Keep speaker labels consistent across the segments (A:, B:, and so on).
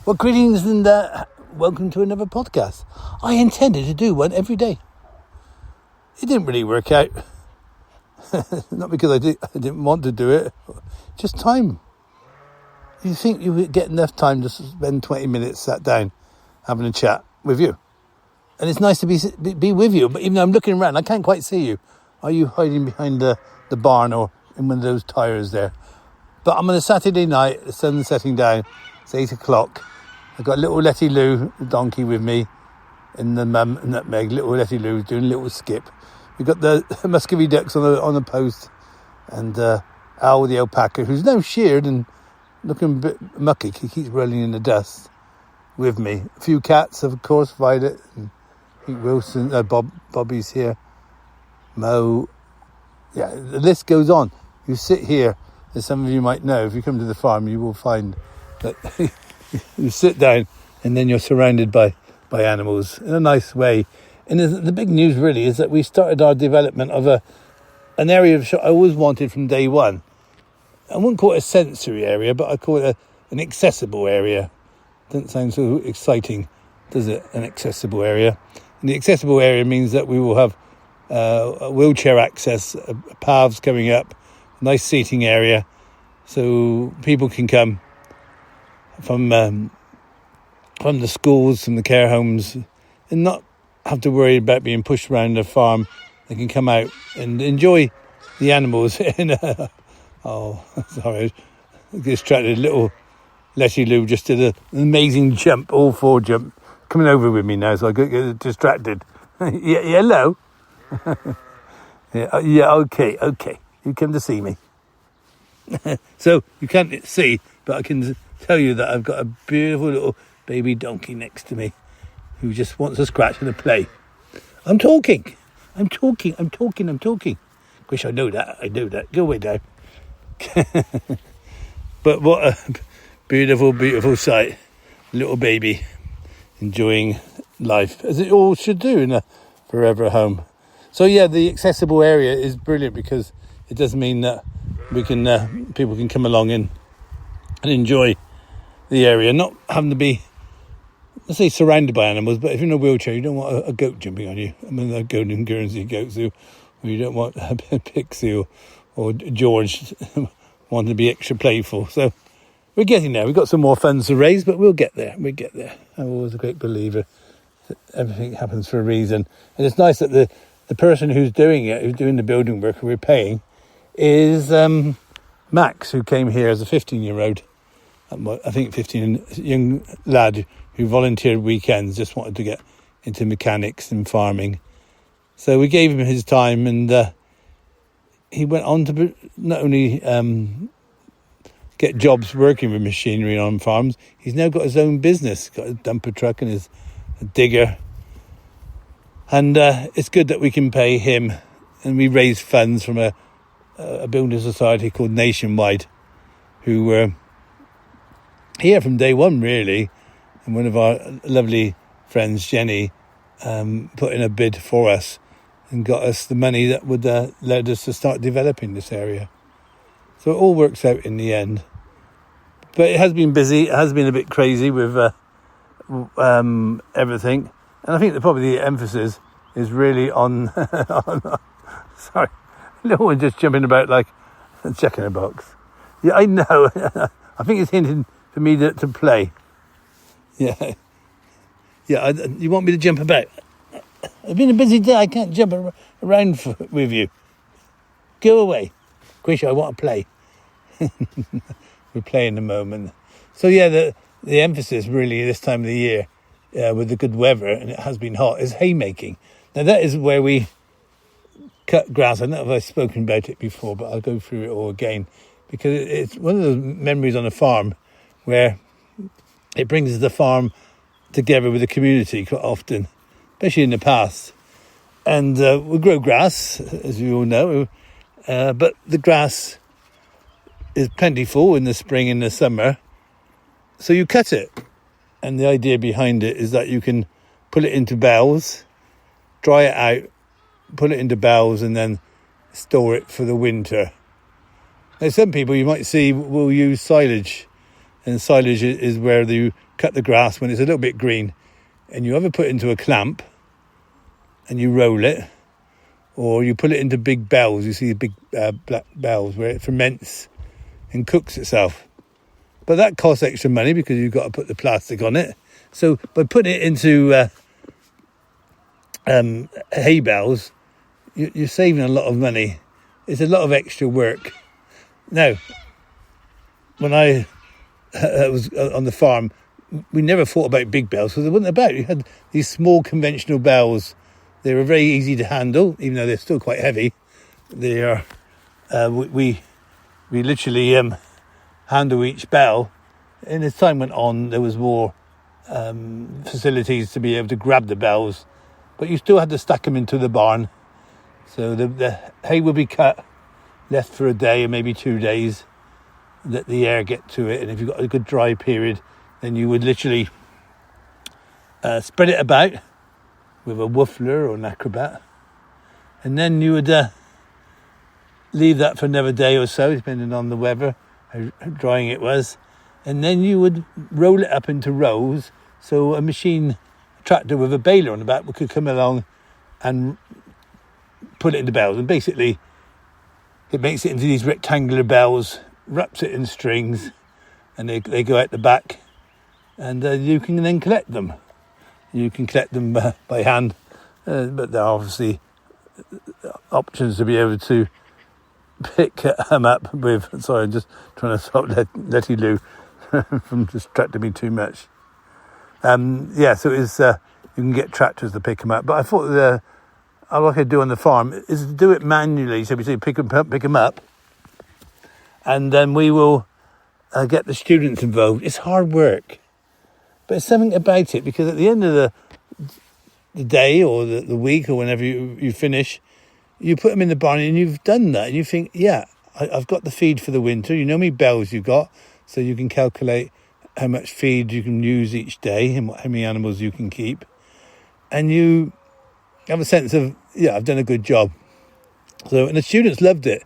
A: Well, greetings and welcome to another podcast. I intended to do one every day. It didn't really work out. Not because I didn't want to do it, just time. You think you would get enough time to spend 20 minutes sat down having a chat with you. And it's nice to be with you, but even though I'm looking around, I can't quite see you. Are you hiding behind the barn or in one of those tyres there? But I'm on a Saturday night, the sun's setting down, it's 8 o'clock. I've got little Letty Lou, the donkey, with me, and the mum and Nutmeg. Little Letty Lou's doing a little skip. We've got the Muscovy ducks on the post, and Al, the alpaca, who's now sheared and looking a bit mucky. He keeps rolling in the dust with me. A few cats, of course, Violet and Pete Wilson, Bobby's here, Mo. Yeah, the list goes on. You sit here, as some of you might know, if you come to the farm, you will find that you sit down and then you're surrounded by animals in a nice way. And the big news really is that we started our development of an area of I always wanted from day one. I wouldn't call it a sensory area, but I call it an accessible area. Doesn't sound so exciting, does it? An accessible area. And the accessible area means that we will have a wheelchair access, paths coming up, nice seating area, so people can come from the schools, from the care homes, and not have to worry about being pushed around the farm. They can come out and enjoy the animals. Sorry, I was distracted. Little Letty Lou just did an amazing jump, all four jump, coming over with me now, so I get distracted. Yeah, hello. yeah, okay. You come to see me. So you can't see, but I can tell you that I've got a beautiful little baby donkey next to me who just wants to scratch and to play. I'm talking. Wish I know that. Go away now. But what a beautiful sight. Little baby enjoying life, as it all should do in a forever home. So yeah, the accessible area is brilliant because it does mean that we can people can come along in and enjoy the area, not having to be, let's say, surrounded by animals. But if you're in a wheelchair, you don't want a goat jumping on you. I mean, a golden Guernsey goats, or you don't want a Pixie or George wanting to be extra playful. So we're getting there. We've got some more funds to raise, but we'll get there. I'm always a great believer that everything happens for a reason. And it's nice that the person who's doing the building work, who we're paying, is Max, who came here as a 15-year-old. I think 15, young lad who volunteered weekends, just wanted to get into mechanics and farming. So we gave him his time, and he went on to not only get jobs working with machinery on farms, he's now got his own business, got a dumper truck and his digger. And it's good that we can pay him, and we raise funds from a building society called Nationwide, who were here from day one, really. And one of our lovely friends, Jenny, put in a bid for us and got us the money that would let us to start developing this area. So it all works out in the end. But it has been busy. It has been a bit crazy with everything. And I think that probably the emphasis is really on sorry, little one just jumping about like a check in a box. Yeah, I know. I think it's hinting for me to play. Yeah. You want me to jump about? It's been a busy day. I can't jump around with you. Go away. Quish, I want to play. We're playing the moment. So yeah, the emphasis really this time of the year, with the good weather, and it has been hot, is haymaking. Now that is where we cut grass. I don't know if I've spoken about it before, but I'll go through it all again, because it's one of those memories on a farm where it brings the farm together with the community quite often, especially in the past. And we grow grass, as you all know, but the grass is plentiful in the spring and the summer, so you cut it. And the idea behind it is that you can put it into bales, dry it out, put it into bales, and then store it for the winter. Now, some people you might see will use silage and silage is where you cut the grass when it's a little bit green, and you either put it into a clamp and you roll it, or you put it into big bells. You see the big black bells where it ferments and cooks itself. But that costs extra money because you've got to put the plastic on it. So by putting it into hay bales, you're saving a lot of money. It's a lot of extra work. Now, when I was on the farm, we never thought about big bells because they weren't about. You had these small conventional bells. They were very easy to handle, even though they're still quite heavy. They are. We literally handle each bell. And as time went on, there was more facilities to be able to grab the bells, but you still had to stack them into the barn. So the hay would be cut, left for a day or maybe 2 days, let the air get to it, and if you've got a good dry period, then you would literally spread it about with a woofler or an acrobat, and then you would leave that for another day or so, depending on the weather, how drying it was, and then you would roll it up into rows, so a tractor with a baler on the back could come along and put it into bells, and basically it makes it into these rectangular bells, wraps it in strings, and they go out the back, and you can then collect them. You can collect them by hand, but there are obviously options to be able to pick them up with. Sorry, I'm just trying to stop Letty Lou from distracting me too much. So it's you can get tractors to pick them up, but I thought what I could do on the farm is to do it manually. So we say pick them up, and then we will get the students involved. It's hard work, but there's something about it, because at the end of the day or the week or whenever you finish, you put them in the barn and you've done that, and you think, yeah, I've got the feed for the winter. You know how many bells you've got, so you can calculate how much feed you can use each day and how many animals you can keep, and you have a sense of, yeah, I've done a good job. So, and the students loved it.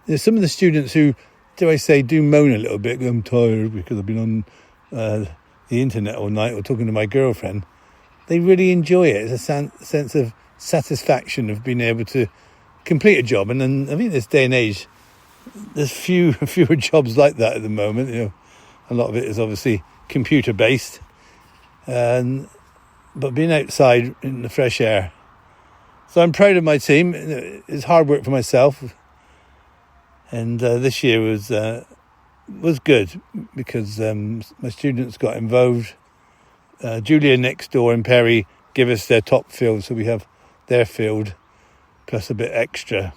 A: There's some of the students who, do moan a little bit. I'm tired because I've been on the internet all night or talking to my girlfriend. They really enjoy it. It's a sense of satisfaction of being able to complete a job. And then I think this day and age, there's fewer jobs like that at the moment. You know, a lot of it is obviously computer based, but being outside in the fresh air. So I'm proud of my team. It's hard work for myself, and this year was good because my students got involved. Julia next door and Perry give us their top field, so we have their field plus a bit extra,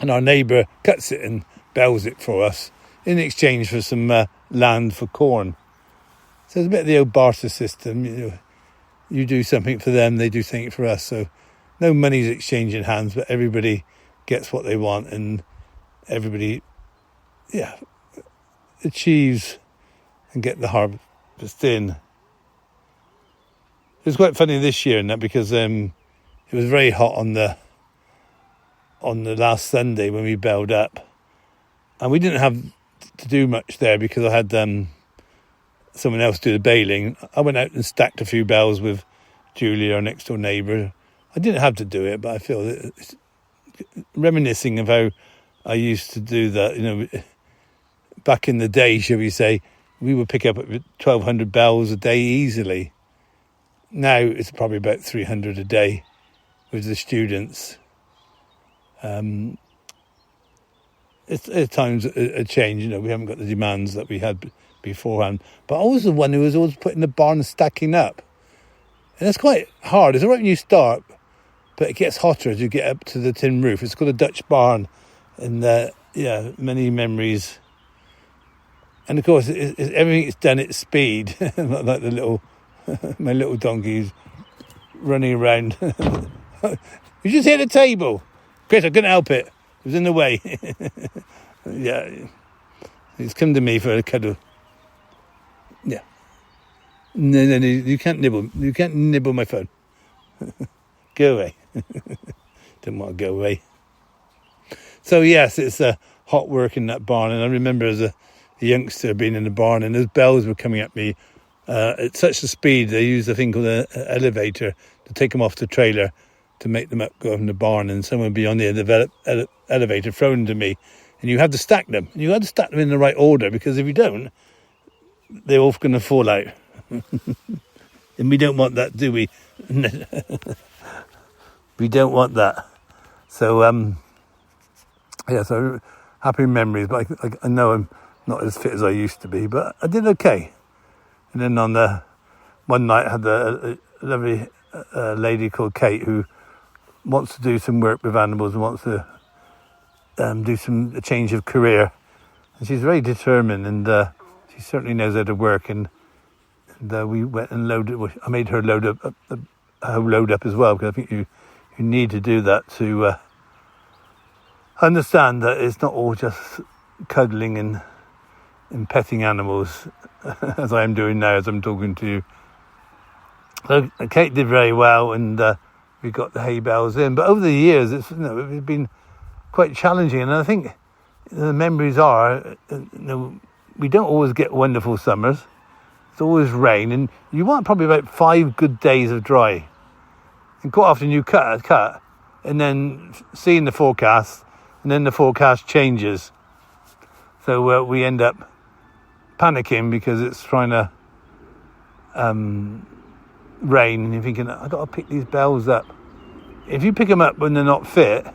A: and our neighbour cuts it and bells it for us in exchange for some land for corn. So it's a bit of the old barter system. You do something for them, they do something for us. So no money's exchanging hands, but everybody gets what they want, and everybody, achieves and get the harvest in. It was quite funny this year, and that because it was very hot on the last Sunday when we belled up, and we didn't have to do much there because I had someone else do the baling. I went out and stacked a few bells with Julia, our next door neighbour. I didn't have to do it, but I feel that it's reminiscing of how I used to do that. Back in the day, shall we say, we would pick up 1,200 bells a day easily. Now it's probably about 300 a day with the students. It's at times a change. We haven't got the demands that we had beforehand. But I was the one who was always putting the barn stacking up. And it's quite hard. It's all right when you start, but it gets hotter as you get up to the tin roof. It's called a Dutch barn. And, many memories. And, of course, everything is done at speed. Not like my little donkeys running around. You just hit the table. Chris, I couldn't help it. It was in the way. Yeah. He's come to me for a cuddle. Yeah. No, you can't nibble. You can't nibble my phone. Go away. Don't want to go away. So, yes, it's hot work in that barn. And I remember as a youngster being in the barn, and those bells were coming at me at such a speed. They used a thing called an elevator to take them off the trailer to make them up go from the barn, and someone would be on the elevator throwing them to me, and you had to stack them. And you had to stack them in the right order, because if you don't, they're all going to fall out. And we don't want that, do we? We don't want that. So, so happy memories. But I know I'm not as fit as I used to be, but I did okay. And then on one night, I had a lovely lady called Kate who wants to do some work with animals and wants to do a change of career. And she's very determined, and she certainly knows how to work. And we went and loaded. Well, I made her load up as well, because I think you need to do that to understand that it's not all just cuddling and petting animals, as I am doing now as I'm talking to you. So Kate did very well, and we got the hay bales in. But over the years, it's been quite challenging, and I think the memories are, we don't always get wonderful summers. It's always rain, and you want probably about 5 good days of dry. And quite often you cut, and then seeing the forecast, and then the forecast changes. So we end up panicking because it's trying to rain, and you're thinking, I've got to pick these bells up. If you pick them up when they're not fit,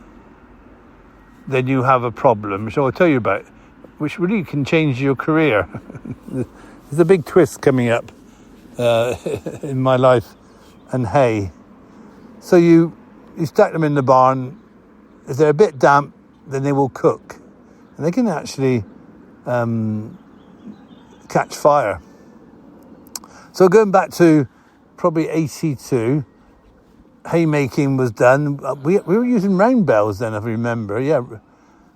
A: then you have a problem, which I'll tell you about, which really can change your career. There's a big twist coming up in my life and hay. So you stack them in the barn. If they're a bit damp, then they will cook. And they can actually catch fire. So going back to probably 82, haymaking was done. We were using round bells then, if I remember. Yeah.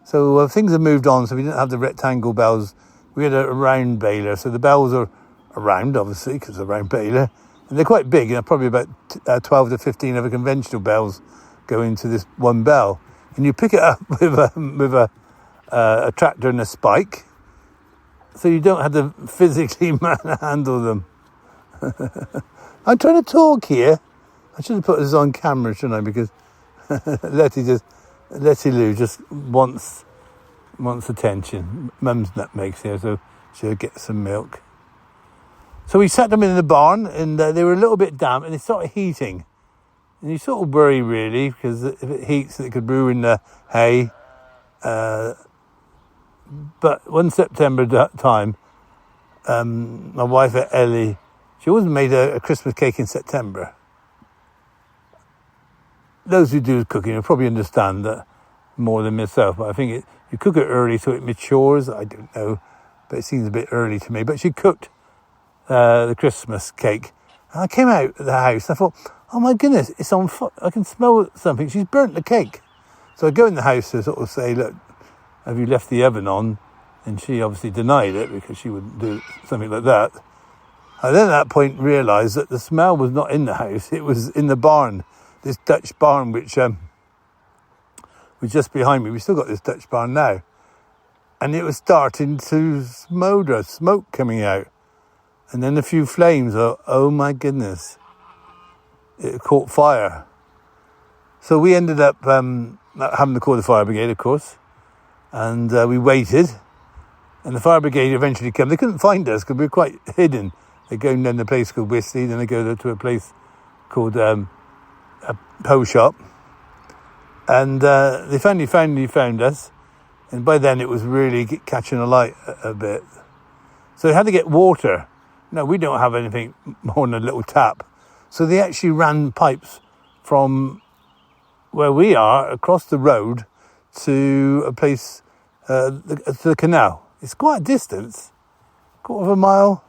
A: So things have moved on, so we didn't have the rectangle bells. We had a round baler. So the bells are round, obviously, because they're a round baler. And they're quite big. Probably about 12 to 15 of the conventional bells go into this one bell. And you pick it up with a tractor and a spike, so you don't have to physically handle them. I'm trying to talk here. I should have put this on camera, shouldn't I? Because Letty Lou just wants attention. Mum's nutmegs here, so she'll get some milk. So we sat them in the barn, and they were a little bit damp, and they started heating. And you sort of worry, really, because if it heats, it could ruin the hay. But one September time, my wife Ellie, she always made a Christmas cake in September. Those who do cooking will probably understand that more than myself, but I think you cook it early so it matures. I don't know, but it seems a bit early to me. But she cooked the Christmas cake, and I came out of the house and I thought, oh my goodness, it's on fire. I can smell something. She's burnt the cake. So I go in the house to sort of say, look, have you left the oven on? And she obviously denied it, because she wouldn't do something like that. I then at that point realised that the smell was not in the house, it was in the barn, this Dutch barn, which was just behind me. We still got this Dutch barn now. And it was starting to smoulder, smoke coming out. And then a few flames. Oh my goodness. It caught fire. So we ended up having to call the fire brigade, of course. And we waited. And the fire brigade eventually came. They couldn't find us because we were quite hidden. They go down to a place called Whistler, then they go to a place called a Poe Shop. And they finally found us. And by then it was really catching a light a bit. So they had to get water. No, we don't have anything more than a little tap. So they actually ran pipes from where we are across the road to a place, to the canal. It's quite a distance, quarter of a mile.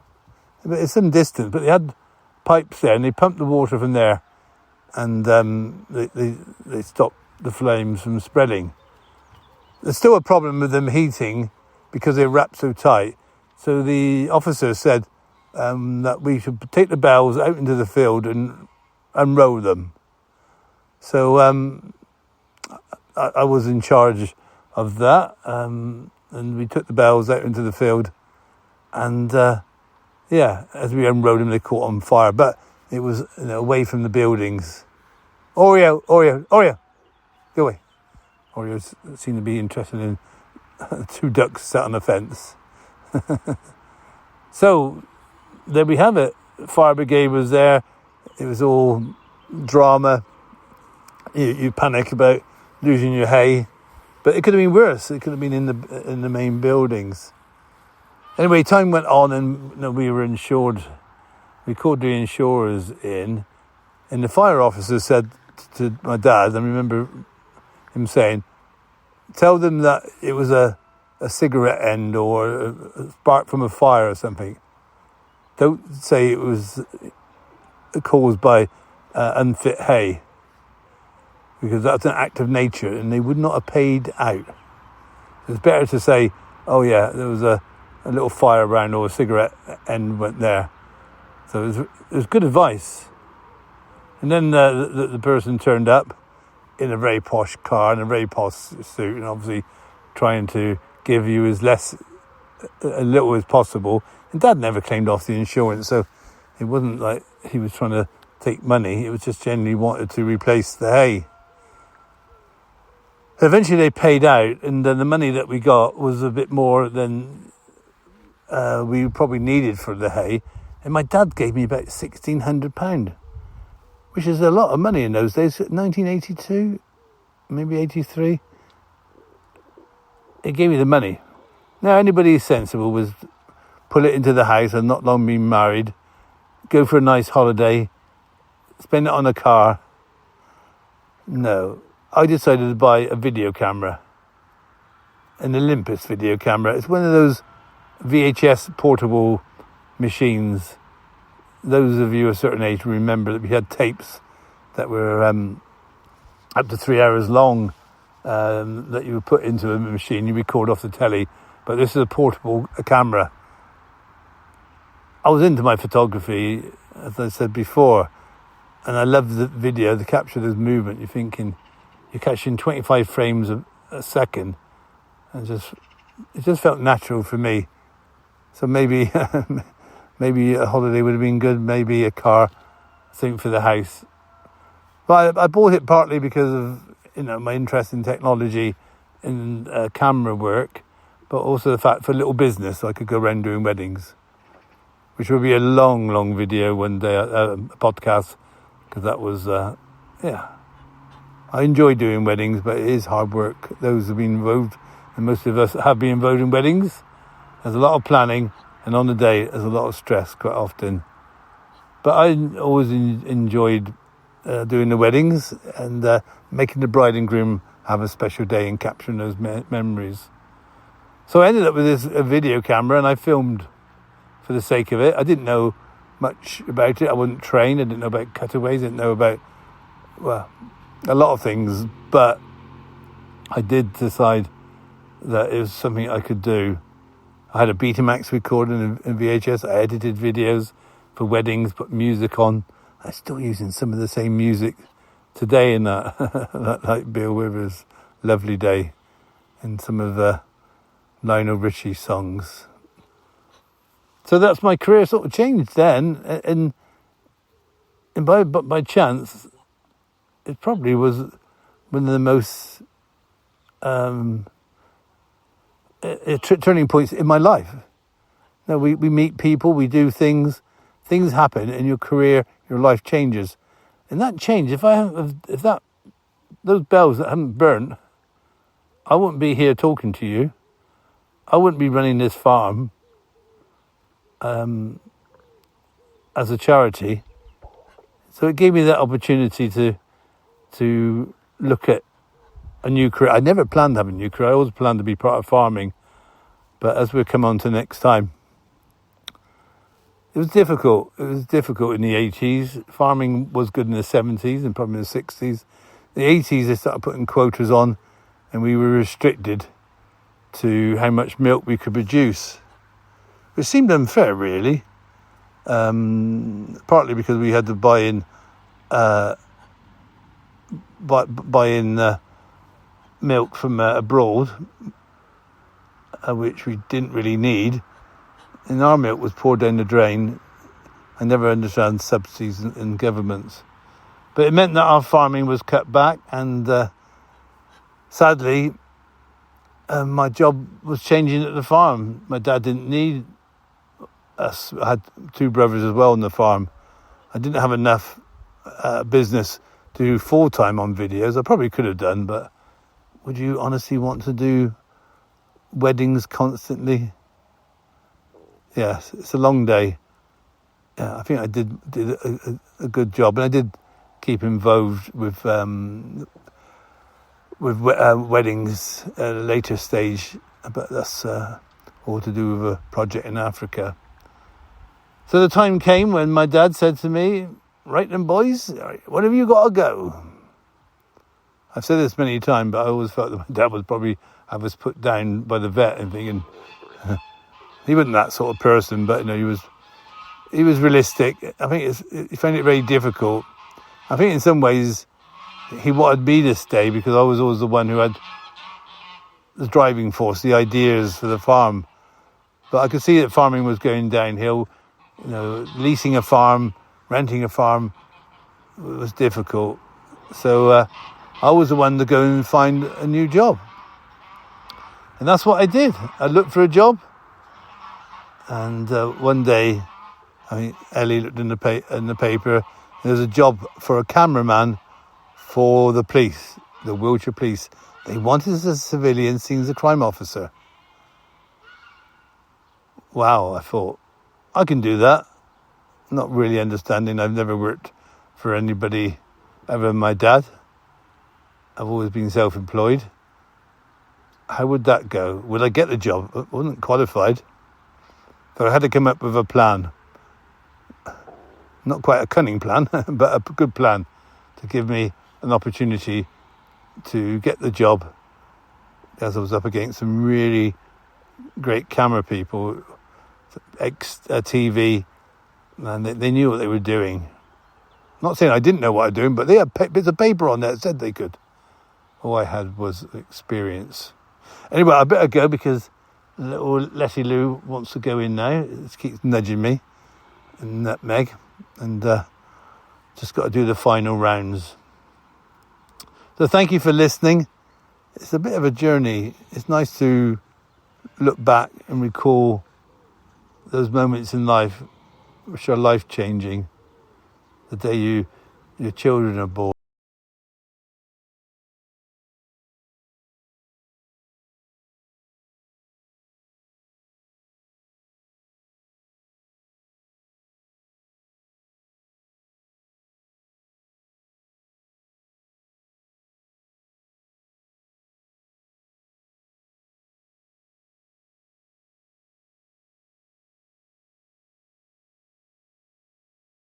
A: But it's some distance, but they had pipes there and they pumped the water from there, and they stopped the flames from spreading. There's still a problem with them heating because they're wrapped so tight. So the officer said that we should take the bells out into the field and unroll them. So I was in charge of that, and we took the bells out into the field And as we unrolled them, they caught on fire. But it was away from the buildings. Oreo, go away. Oreo seemed to be interested in two ducks sat on a fence. So there we have it. Fire brigade was there. It was all drama. You panic about losing your hay, but it could have been worse. It could have been in the main buildings. Anyway, time went on, and we were insured. We called the insurers in, and the fire officer said to my dad, I remember him saying, "Tell them that it was a cigarette end or a spark from a fire or something. Don't say it was caused by unfit hay, because that's an act of nature and they would not have paid out. It's better to say, oh yeah, there was a little fire around or a cigarette end went there." So it was good advice. And then the person turned up in a very posh car and a very posh suit, and obviously trying to give you a little as possible. And Dad never claimed off the insurance, so it wasn't like he was trying to take money. It was just generally wanted to replace the hay. Eventually they paid out, and then the money that we got was a bit more than we probably needed for the hay. And my dad gave me about £1,600, which is a lot of money in those days. 1982, maybe 83. It gave me the money. Now, anybody sensible was pull it into the house and not long been married, go for a nice holiday, spend it on a car. No, I decided to buy a video camera, an Olympus video camera. It's one of those VHS portable machines. Those of you a certain age remember that we had tapes that were up to 3 hours long that you would put into a machine. You record off the telly, but this is a portable camera. I was into my photography, as I said before, and I love the video, the capture of movement. You're thinking, you're catching 25 frames a second, and it just felt natural for me. So maybe maybe a holiday would have been good, maybe a car, I think, for the house. But I bought it partly because of my interest in technology and camera work, but also the fact for a little business so I could go around doing weddings, which will be a long, long video one day, a podcast, because that was, I enjoy doing weddings, but it is hard work. Those have been involved, and most of us have been involved in weddings. There's a lot of planning, and on the day, there's a lot of stress quite often. But I always enjoyed doing the weddings and making the bride and groom have a special day and capturing those memories. So I ended up with this video camera, and I filmed for the sake of it. I didn't know much about it. I wasn't trained. I didn't know about cutaways. I didn't know about, a lot of things. But I did decide that it was something I could do. I had a Betamax recorder and VHS. I edited videos for weddings, put music on. I'm still using some of the same music today in that like Bill Withers' Lovely Day and some of the Lionel Richie songs. So that's my career sort of changed then, and by chance, it probably was one of the most turning points in my life. Now we meet people, we do things happen in your career, your life changes, and that change. If those bells that haven't burnt, I wouldn't be here talking to you. I wouldn't be running this farm as a charity. So it gave me that opportunity to look at a new career. I never planned to have a new career. I always planned to be part of farming. But as we'll come on to next time, it was difficult. It was difficult in the 80s. Farming was good in the 70s and probably in the 60s. The 80s, they started putting quotas on, and we were restricted to how much milk we could produce, which seemed unfair, really. Partly because we had to buy in milk from abroad, which we didn't really need. in our milk was poured down the drain. I never understand subsidies and governments. But it meant that our farming was cut back, and sadly, my job was changing at the farm. My dad didn't need us. I had two brothers as well on the farm. I didn't have enough business to do full-time on videos. I probably could have done, but would you honestly want to do weddings constantly? Yes, it's a long day. Yeah, I think I did a good job, and I did keep involved with weddings at a later stage, but that's all to do with a project in Africa. So the time came when my dad said to me, "Right then, boys, when have you got to go?" I've said this many times, but I always felt that my dad would probably have us put down by the vet and thinking he wasn't that sort of person, but he was realistic. I think he found it very difficult. I think in some ways he wanted me to stay because I was always the one who had the driving force, the ideas for the farm. But I could see that farming was going downhill. Leasing a farm, renting a farm was difficult. So I was the one to go and find a new job. And that's what I did. I looked for a job. And one day, Ellie looked in the paper. There was a job for a cameraman for the police, the Wiltshire Police. They wanted a civilian seen as a crime officer. Wow, I thought, I can do that. Not really understanding. I've never worked for anybody other than my dad. I've always been self-employed. How would that go? Would I get the job? I wasn't qualified. So I had to come up with a plan. Not quite a cunning plan, but a good plan to give me an opportunity to get the job, as I was up against some really great camera people, TV, and they knew what they were doing. Not saying I didn't know what I was doing, but they had bits of paper on there that said they could. All I had was experience. Anyway, I better go because little Letty Lou wants to go in now. It keeps nudging me, and Nutmeg, and just got to do the final rounds. So thank you for listening. It's a bit of a journey. It's nice to look back and recall those moments in life which are life-changing. The day your children are born.